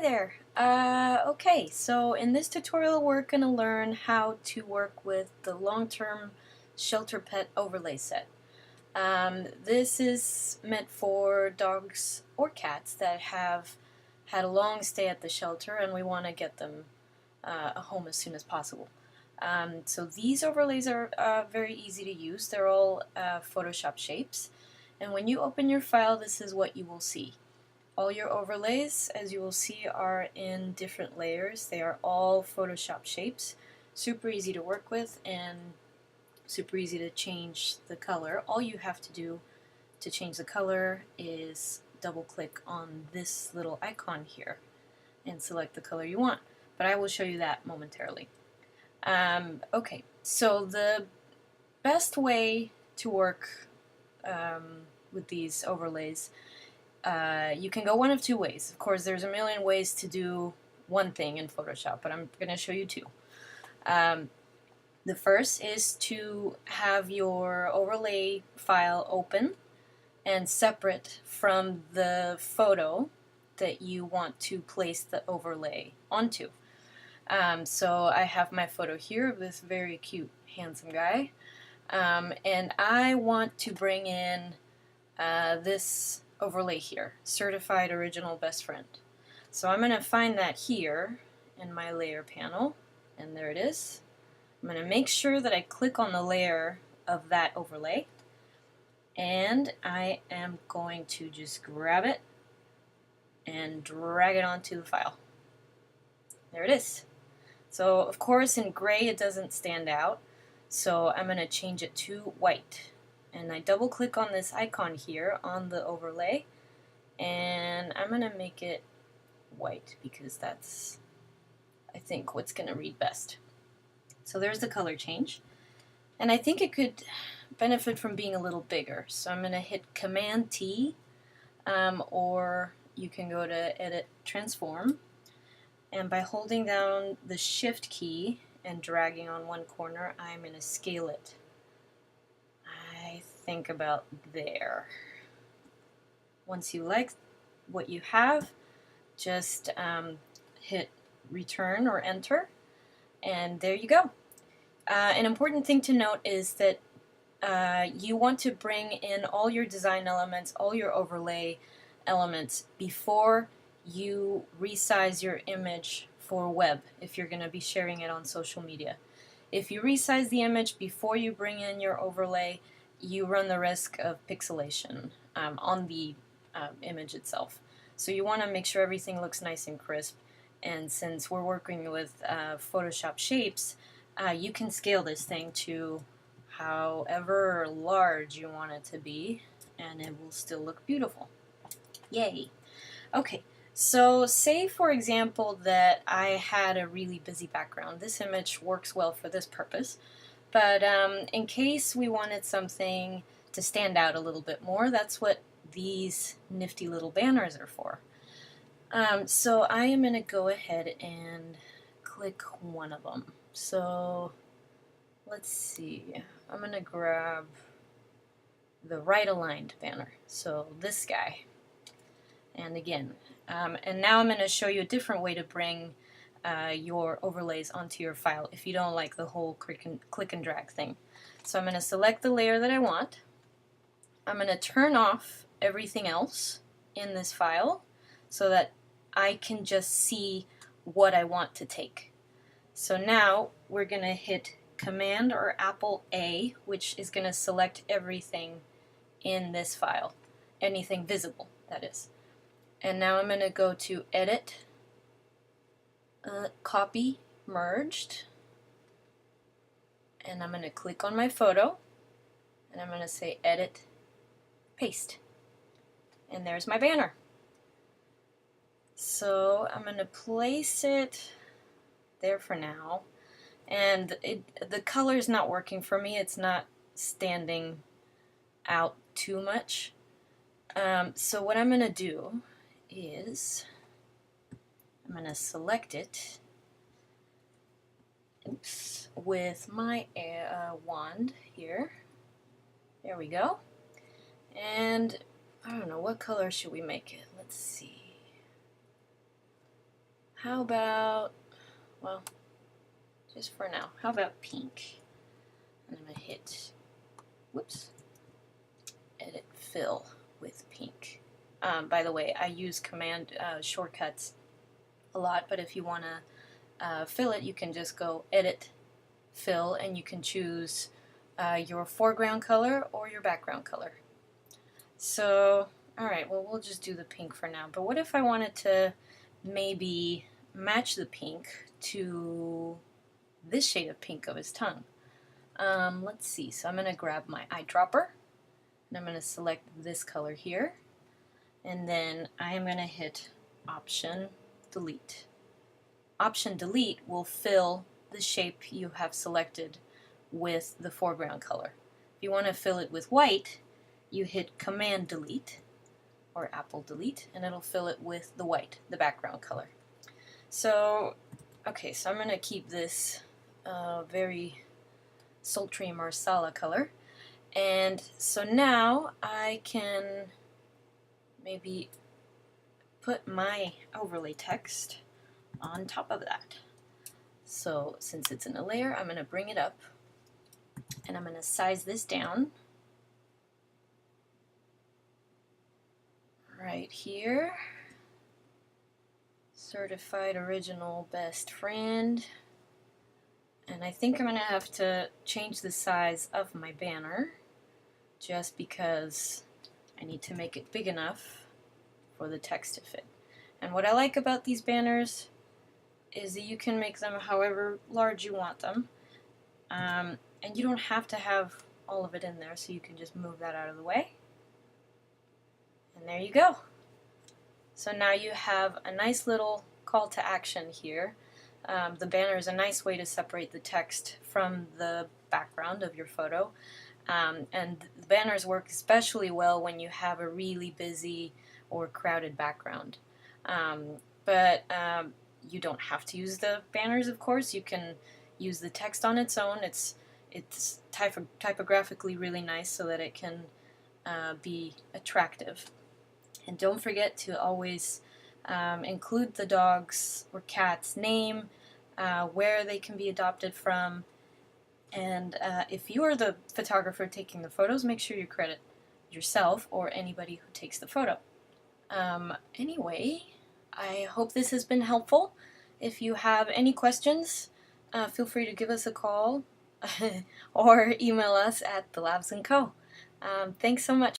there. Okay, so in this tutorial we're going to learn how to work with the long-term shelter pet overlay set. This is meant for dogs or cats that have had a long stay at the shelter and we want to get them a home as soon as possible. So these overlays are very easy to use. They're all Photoshop shapes, and when you open your file, this is what you will see. All your overlays, as you will see, are in different layers. They are all Photoshop shapes. Super easy to work with and super easy to change the color. All you have to do to change the color is double click on this little icon here and select the color you want. But I will show you that momentarily. Okay, so the best way to work with these overlays, you can go one of two ways. Of course, there's a million ways to do one thing in Photoshop, but I'm going to show you two. The first is to have your overlay file open and separate from the photo that you want to place the overlay onto. So I have my photo here of this very cute, handsome guy, and I want to bring in this overlay here, Certified Original Best Friend. So I'm going to find that here in my layer panel, and there it is. I'm going to make sure that I click on the layer of that overlay, and I am going to just grab it and drag it onto the file. There it is. So of course in gray it doesn't stand out, so I'm going to change it to white. And I double click on this icon here on the overlay, and I'm going to make it white because that's, I think, what's going to read best. So there's the color change, and I think it could benefit from being a little bigger. So I'm going to hit Command T, or you can go to Edit Transform, and by holding down the Shift key and dragging on one corner, I'm going to scale it. I think about there. Once you like what you have, just hit Return or Enter, and there you go. An important thing to note is that you want to bring in all your design elements, all your overlay elements before you resize your image for web if you're going to be sharing it on social media. If you resize the image before you bring in your overlay, you run the risk of pixelation on the image itself. So you want to make sure everything looks nice and crisp, and since we're working with Photoshop shapes, you can scale this thing to however large you want it to be, and it will still look beautiful. Yay! Okay, so say for example that I had a really busy background. This image works well for this purpose, but in case we wanted something to stand out a little bit more, that's what these nifty little banners are for. So I am going to go ahead and click one of them. So let's see, I'm going to grab the right aligned banner, so this guy. And again, and now I'm going to show you a different way to bring your overlays onto your file if you don't like the whole click and drag thing. So I'm going to select the layer that I want. I'm going to turn off everything else in this file so that I can just see what I want to take. So now we're going to hit Command or Apple A, which is going to select everything in this file, anything visible, that is. And now I'm going to go to Edit, Copy, Merged, and I'm going to click on my photo, and I'm going to say Edit, Paste. And there's my banner. So I'm going to place it there for now, and the color is not working for me. It's not standing out too much. So what I'm going to do is I'm going to select it, oops, with my wand here. There we go. And I don't know, what color should we make it? Let's see. How about, well, just for now, how about pink? And I'm going to hit, whoops, edit fill with pink. By the way, I use command shortcuts a lot, but if you want to fill it, you can just go edit fill and you can choose your foreground color or your background color. So, alright, well, we'll just do the pink for now. But what if I wanted to maybe match the pink to this shade of pink of his tongue? Let's see. So I'm going to grab my eyedropper and I'm going to select this color here. And then I am going to hit Option Delete. Option Delete will fill the shape you have selected with the foreground color. If you want to fill it with white, you hit Command Delete or Apple Delete and it'll fill it with the white, the background color. So, okay, so I'm going to keep this very sultry Marsala color. And so now I can maybe put my overlay text on top of that. So since it's in a layer, I'm going to bring it up and I'm going to size this down right here. Certified Original Best Friend. And I think I'm going to have to change the size of my banner just because I need to make it big enough for the text to fit. And what I like about these banners is that you can make them however large you want them. And you don't have to have all of it in there, so you can just move that out of the way. And there you go. So now you have a nice little call to action here. The banner is a nice way to separate the text from the background of your photo. And the banners work especially well when you have a really busy or crowded background. But you don't have to use the banners, of course. You can use the text on its own. It's typographically really nice so that it can be attractive. And don't forget to always include the dog's or cat's name, where they can be adopted from, and if you are the photographer taking the photos, make sure you credit yourself or anybody who takes the photo. Anyway, I hope this has been helpful. If you have any questions, feel free to give us a call or email us at TheLabs & Co. Thanks so much.